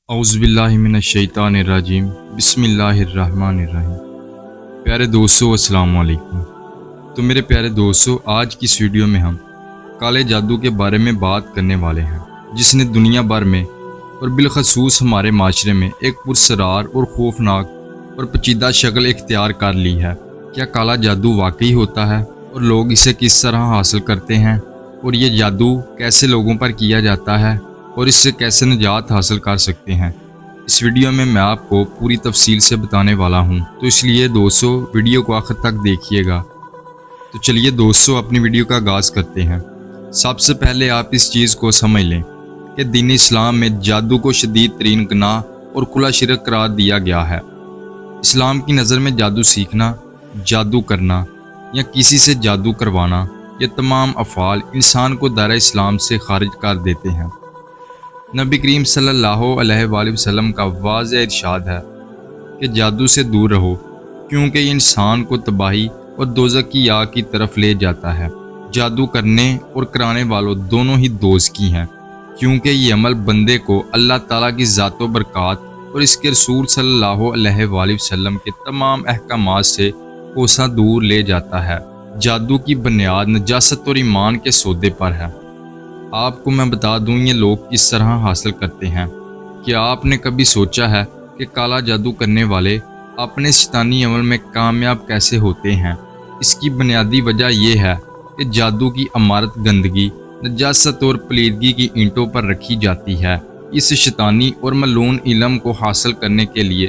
اعوذ باللہ من الشیطان الرجیم بسم اللہ الرحمن الرحیم۔ پیارے دوستو السلام علیکم۔ تو میرے پیارے دوستو، آج کی اس ویڈیو میں ہم کالے جادو کے بارے میں بات کرنے والے ہیں، جس نے دنیا بھر میں اور بالخصوص ہمارے معاشرے میں ایک پراسرار اور خوفناک اور پیچیدہ شکل اختیار کر لی ہے۔ کیا کالا جادو واقعی ہوتا ہے اور لوگ اسے کس طرح حاصل کرتے ہیں، اور یہ جادو کیسے لوگوں پر کیا جاتا ہے اور اس سے کیسے نجات حاصل کر سکتے ہیں؟ اس ویڈیو میں آپ کو پوری تفصیل سے بتانے والا ہوں، تو اس لیے دوستو ویڈیو کو آخر تک دیکھیے گا۔ تو چلیے دوستو اپنی ویڈیو کا آغاز کرتے ہیں۔ سب سے پہلے آپ اس چیز کو سمجھ لیں کہ دین اسلام میں جادو کو شدید ترین گناہ اور کھلا شرک قرار دیا گیا ہے۔ اسلام کی نظر میں جادو سیکھنا، جادو کرنا یا کسی سے جادو کروانا، یہ تمام افعال انسان کو دائرہ اسلام سے خارج کر دیتے ہیں۔ نبی کریم صلی اللہ علیہ وآلہ وسلم کا واضح ارشاد ہے کہ جادو سے دور رہو، کیونکہ یہ انسان کو تباہی اور دوزخ کی آگ کی طرف لے جاتا ہے۔ جادو کرنے اور کرانے والوں دونوں ہی دوزخی ہیں، کیونکہ یہ عمل بندے کو اللہ تعالیٰ کی ذات و برکات اور اس کے رسول صلی اللہ علیہ وآلہ وسلم کے تمام احکامات سے کوساں دور لے جاتا ہے۔ جادو کی بنیاد نجاست اور ایمان کے سودے پر ہے۔ آپ کو میں بتا دوں یہ لوگ کس طرح حاصل کرتے ہیں۔ کیا آپ نے کبھی سوچا ہے کہ کالا جادو کرنے والے اپنے شیطانی عمل میں کامیاب کیسے ہوتے ہیں؟ اس کی بنیادی وجہ یہ ہے کہ جادو کی عمارت گندگی، نجاست اور پلیدگی کی اینٹوں پر رکھی جاتی ہے۔ اس شیطانی اور ملعون علم کو حاصل کرنے کے لیے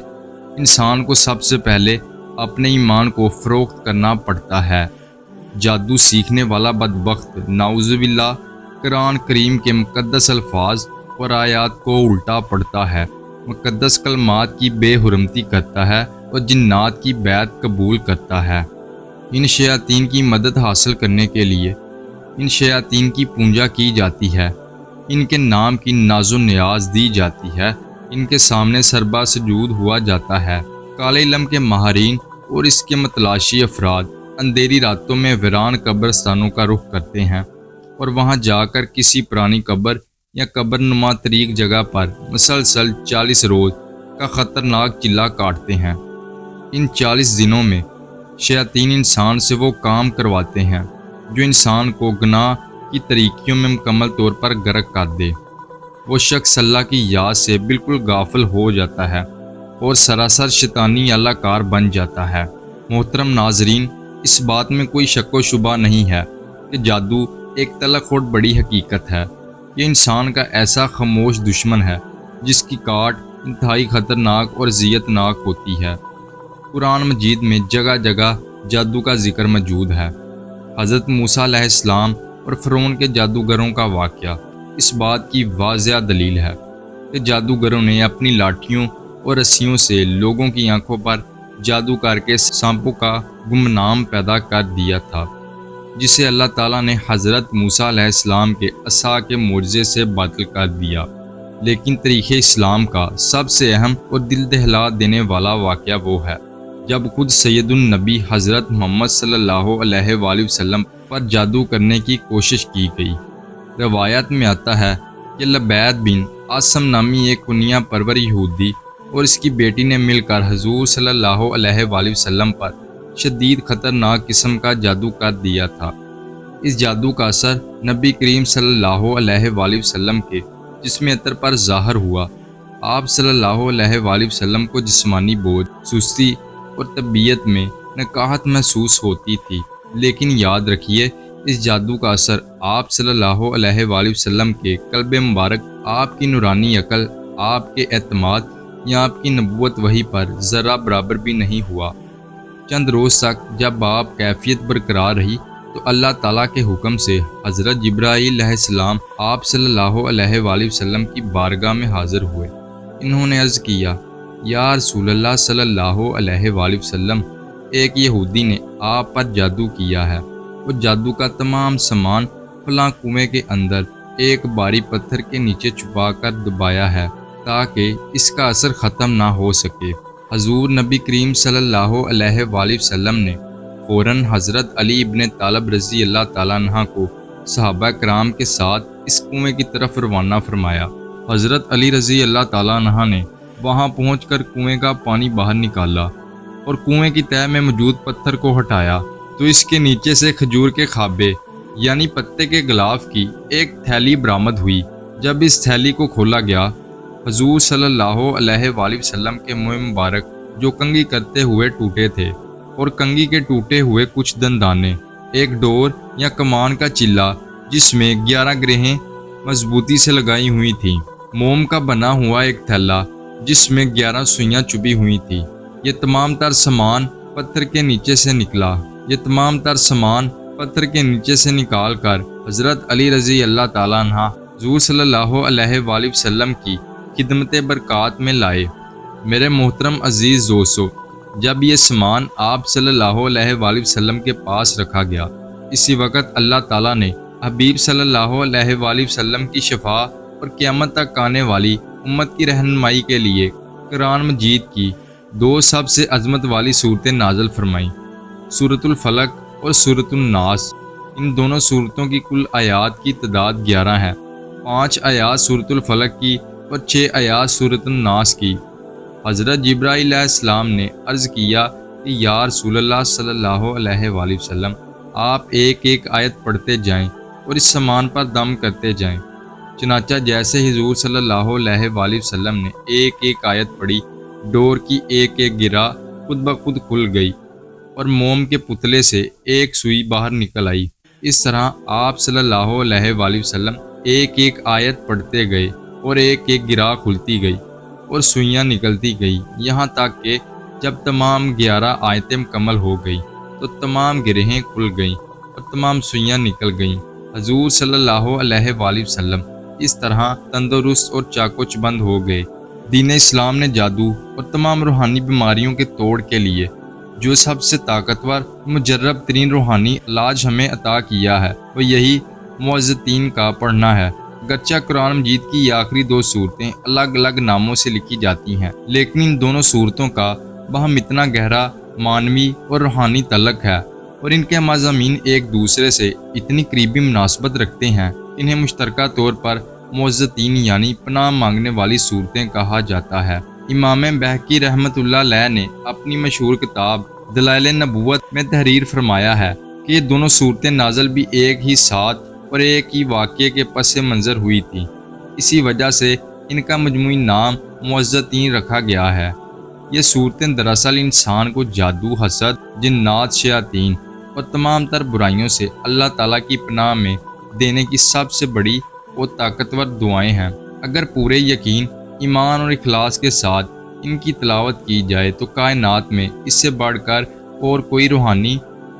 انسان کو سب سے پہلے اپنے ایمان کو فروخت کرنا پڑتا ہے۔ جادو سیکھنے والا بدبخت نعوذ باللہ قرآن کریم کے مقدس الفاظ اور آیات کو الٹا پڑھتا ہے، مقدس کلمات کی بے حرمتی کرتا ہے اور جنات کی بیعت قبول کرتا ہے۔ ان شیاطین کی مدد حاصل کرنے کے لیے ان شیاطین کی پوجا کی جاتی ہے، ان کے نام کی ناز و نیاز دی جاتی ہے، ان کے سامنے سربا سجود ہوا جاتا ہے۔ کالے علم کے ماہرین اور اس کے متلاشی افراد اندھیری راتوں میں ویران قبرستانوں کا رخ کرتے ہیں اور وہاں جا کر کسی پرانی قبر یا قبر نما طریق جگہ پر مسلسل 40 روز کا خطرناک چلہ کاٹتے ہیں۔ ان 40 دنوں میں شیاطین انسان سے وہ کام کرواتے ہیں جو انسان کو گناہ کی طریقیوں میں مکمل طور پر غرق کر دے۔ وہ شخص اللہ کی یاد سے بالکل غافل ہو جاتا ہے اور سراسر شیطانی اعلی کار بن جاتا ہے۔ محترم ناظرین، اس بات میں کوئی شک و شبہ نہیں ہے کہ جادو ایک تلخ اور بڑی حقیقت ہے۔ یہ انسان کا ایسا خاموش دشمن ہے جس کی کاٹ انتہائی خطرناک اور اذیت ناک ہوتی ہے۔ قرآن مجید میں جگہ جگہ جادو کا ذکر موجود ہے۔ حضرت موسیٰ علیہ السلام اور فرعون کے جادوگروں کا واقعہ اس بات کی واضح دلیل ہے کہ جادوگروں نے اپنی لاٹھیوں اور رسیوں سے لوگوں کی آنکھوں پر جادو کر کے سانپوں کا گمنام پیدا کر دیا تھا، جسے اللہ تعالیٰ نے حضرت موسیٰ علیہ السلام کے عصا کے معجزے سے باطل کر دیا۔ لیکن تاریخ اسلام کا سب سے اہم اور دل دہلا دینے والا واقعہ وہ ہے جب خود سید النبی حضرت محمد صلی اللہ علیہ وآلہ وسلم پر جادو کرنے کی کوشش کی گئی۔ روایت میں آتا ہے کہ لبید بن عاصم نامی ایک کنیا پرور یہودی اور اس کی بیٹی نے مل کر حضور صلی اللہ علیہ وآلہ وسلم پر شدید خطرناک قسم کا جادو کر دیا تھا۔ اس جادو کا اثر نبی کریم صلی اللہ علیہ وآلہ وسلم کے جسم عطر پر ظاہر ہوا۔ آپ صلی اللہ علیہ وآلہ وسلم کو جسمانی بوجھ، سستی اور طبیعت میں نکاہت محسوس ہوتی تھی، لیکن یاد رکھیے اس جادو کا اثر آپ صلی اللہ علیہ وآلہ وسلم کے قلب مبارک، آپ کی نورانی عقل، آپ کے اعتماد یا آپ کی نبوت وحی پر ذرہ برابر بھی نہیں ہوا۔ چند روز تک جب آپ کیفیت برقرار رہی تو اللہ تعالیٰ کے حکم سے حضرت جبرائیل علیہ السلام آپ صلی اللہ علیہ وآلہ وسلم کی بارگاہ میں حاضر ہوئے۔ انہوں نے عرض کیا، یا رسول اللہ صلی اللہ علیہ وآلہ وسلم، ایک یہودی نے آپ پر جادو کیا ہے۔ وہ جادو کا تمام سامان فلاں کنویں کے اندر ایک بھاری پتھر کے نیچے چھپا کر دبایا ہے تاکہ اس کا اثر ختم نہ ہو سکے۔ حضور نبی کریم صلی اللہ علیہ وآلہ وسلم نے فوراً حضرت علی ابن طالب رضی اللہ تعالیٰ عنہ کو صحابہ کرام کے ساتھ اس کنویں کی طرف روانہ فرمایا۔ حضرت علی رضی اللہ تعالیٰ عنہ نے وہاں پہنچ کر کنویں کا پانی باہر نکالا اور کنویں کی تہہ میں موجود پتھر کو ہٹایا تو اس کے نیچے سے کھجور کے کھابے یعنی پتے کے غلاف کی ایک تھیلی برآمد ہوئی۔ جب اس تھیلی کو کھولا گیا، حضور صلی اللہ علیہ وآلہ وسلم کے منہ مبارک جو کنگھی کرتے ہوئے ٹوٹے تھے اور کنگھی کے ٹوٹے ہوئے کچھ دندانے، ایک ڈور یا کمان کا چلہ جس میں 11 گرہیں مضبوطی سے لگائی ہوئی تھیں، موم کا بنا ہوا ایک تھیلا جس میں 11 سوئیاں چبھی ہوئی تھیں، یہ تمام تر سامان پتھر کے نیچے سے نکلا۔ یہ تمام تر سامان پتھر کے نیچے سے نکال کر حضرت علی رضی اللہ تعالیٰ عنہ حضور صلی اللہ علیہ وآلہ وسلم کی خدمت برکات میں لائے۔ میرے محترم عزیز دوستو، جب یہ سامان آپ صلی اللہ علیہ وآلہ وسلم کے پاس رکھا گیا، اسی وقت اللہ تعالیٰ نے حبیب صلی اللہ علیہ وآلہ وسلم کی شفاء اور قیامت تک آنے والی امت کی رہنمائی کے لیے قرآن مجید کی 2 سب سے عظمت والی صورتیں نازل فرمائیں، سورۃ الفلق اور سورۃ الناس۔ ان دونوں صورتوں کی کل آیات کی تعداد 11 ہے، 5 آیات سورۃ الفلق کی اور 6 آیات سورۃ الناس کی۔ حضرت جبرائیل علیہ السلام نے عرض کیا کہ یا رسول اللہ صلی اللہ علیہ وآلہ وسلم، آپ ایک ایک آیت پڑھتے جائیں اور اس سامان پر دم کرتے جائیں۔ چنانچہ جیسے حضور صلی اللہ علیہ وآلہ وسلم نے ایک ایک آیت پڑھی، ڈور کی ایک ایک گرہ خود بخود کھل گئی اور موم کے پتلے سے ایک سوئی باہر نکل آئی۔ اس طرح آپ صلی اللہ علیہ وآلہ وسلم ایک ایک آیت پڑھتے گئے اور ایک ایک گرہ کھلتی گئی اور سوئیاں نکلتی گئی، یہاں تک کہ جب تمام 11 آیتیں مکمل ہو گئی تو تمام گرہیں کھل گئیں اور تمام سوئیاں نکل گئیں۔ حضور صلی اللہ علیہ وآلہ وسلم اس طرح تندرست اور چاق و چبند ہو گئے۔ دین اسلام نے جادو اور تمام روحانی بیماریوں کے توڑ کے لیے جو سب سے طاقتور مجرب ترین روحانی علاج ہمیں عطا کیا ہے، وہ یہی معوذتین کا پڑھنا ہے۔ گرچہ قرآن مجید کی یہ آخری 2 صورتیں الگ الگ ناموں سے لکھی جاتی ہیں، لیکن ان دونوں صورتوں کا باہم اتنا گہرا معنوی اور روحانی تعلق ہے اور ان کے مضامین ایک دوسرے سے اتنی قریبی مناسبت رکھتے ہیں، انہیں مشترکہ طور پر معوذتین یعنی پناہ مانگنے والی صورتیں کہا جاتا ہے۔ امام بہقی رحمۃ اللہ علیہ نے اپنی مشہور کتاب دلائل نبوت میں تحریر فرمایا ہے کہ یہ دونوں صورتیں نازل بھی ایک ہی ساتھ اور ایک ہی واقعے کے پس منظر ہوئی تھیں، اسی وجہ سے ان کا مجموعی نام معوذتین رکھا گیا ہے۔ یہ صورتیں دراصل انسان کو جادو، حسد، جنات، شیاطین اور تمام تر برائیوں سے اللہ تعالیٰ کی پناہ میں دینے کی سب سے بڑی اور طاقتور دعائیں ہیں۔ اگر پورے یقین، ایمان اور اخلاص کے ساتھ ان کی تلاوت کی جائے تو کائنات میں اس سے بڑھ کر اور کوئی روحانی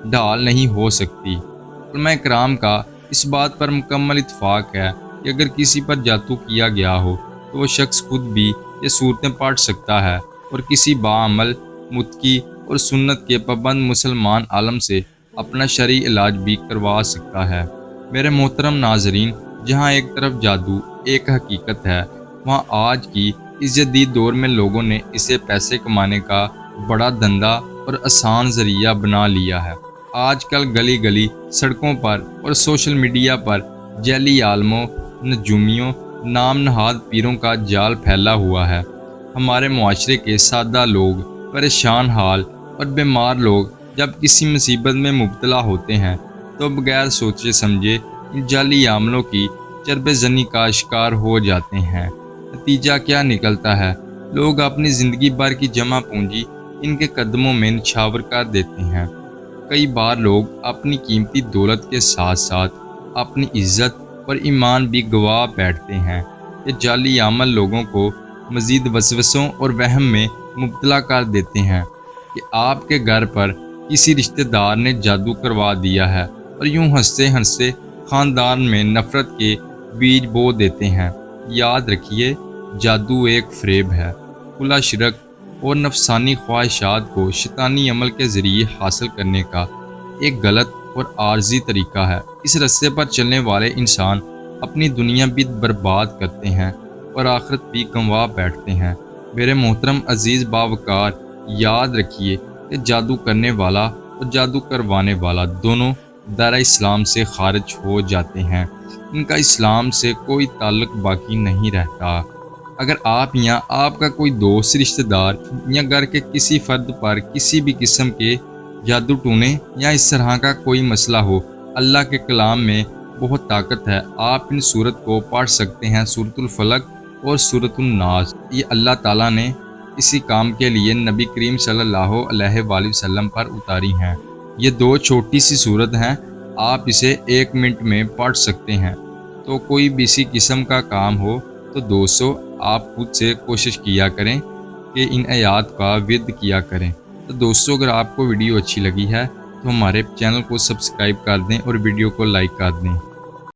ڈھال نہیں ہو سکتی۔ علماء کرام کا اس بات پر مکمل اتفاق ہے کہ اگر کسی پر جادو کیا گیا ہو تو وہ شخص خود بھی یہ صورتیں پڑھ سکتا ہے اور کسی باعمل، متقی اور سنت کے پابند مسلمان عالم سے اپنا شرعی علاج بھی کروا سکتا ہے۔ میرے محترم ناظرین، جہاں ایک طرف جادو ایک حقیقت ہے، وہاں آج کی اس جدید دور میں لوگوں نے اسے پیسے کمانے کا بڑا دھندا اور آسان ذریعہ بنا لیا ہے۔ آج کل گلی گلی، سڑکوں پر اور سوشل میڈیا پر جعلی عالموں، نجومیوں، نام نہاد پیروں کا جال پھیلا ہوا ہے۔ ہمارے معاشرے کے سادہ لوگ، پریشان حال اور بیمار لوگ جب کسی مصیبت میں مبتلا ہوتے ہیں تو بغیر سوچے سمجھے ان جعلی عاملوں کی چرب زنی کا شکار ہو جاتے ہیں۔ نتیجہ کیا نکلتا ہے؟ لوگ اپنی زندگی بھر کی جمع پونجی ان کے قدموں میں نچھاور کر دیتے ہیں۔ کئی بار لوگ اپنی قیمتی دولت کے ساتھ ساتھ اپنی عزت اور ایمان بھی گوا بیٹھتے ہیں۔ یہ جعلی عمل لوگوں کو مزید وسوسوں اور وہم میں مبتلا کر دیتے ہیں کہ آپ کے گھر پر کسی رشتہ دار نے جادو کروا دیا ہے اور یوں ہنستے ہنستے خاندان میں نفرت کے بیج بو دیتے ہیں۔ یاد رکھیے، جادو ایک فریب ہے، کھلا شرک اور نفسانی خواہشات کو شیطانی عمل کے ذریعے حاصل کرنے کا ایک غلط اور عارضی طریقہ ہے۔ اس رستے پر چلنے والے انسان اپنی دنیا بھی برباد کرتے ہیں اور آخرت بھی گنوا بیٹھتے ہیں۔ میرے محترم عزیز باوقار، یاد رکھیے کہ جادو کرنے والا اور جادو کروانے والا دونوں دائرہ اسلام سے خارج ہو جاتے ہیں۔ ان کا اسلام سے کوئی تعلق باقی نہیں رہتا۔ اگر آپ یا آپ کا کوئی دوست، رشتہ دار یا گھر کے کسی فرد پر کسی بھی قسم کے جادو ٹونے یا اس طرح کا کوئی مسئلہ ہو، اللہ کے کلام میں بہت طاقت ہے۔ آپ ان سورت کو پڑھ سکتے ہیں، سورۃ الفلق اور سورۃ الناس۔ یہ اللہ تعالیٰ نے اسی کام کے لیے نبی کریم صلی اللہ علیہ وآلہ وسلم پر اتاری ہیں۔ یہ دو چھوٹی سی سورت ہیں، آپ اسے 1 منٹ میں پڑھ سکتے ہیں۔ تو کوئی بھی اسی قسم کا کام ہو تو دوستو آپ خود سے کوشش کیا کریں کہ ان آیات کا ورد کیا کریں۔ تو دوستو اگر آپ کو ویڈیو اچھی لگی ہے تو ہمارے چینل کو سبسکرائب کر دیں اور ویڈیو کو لائک کر دیں۔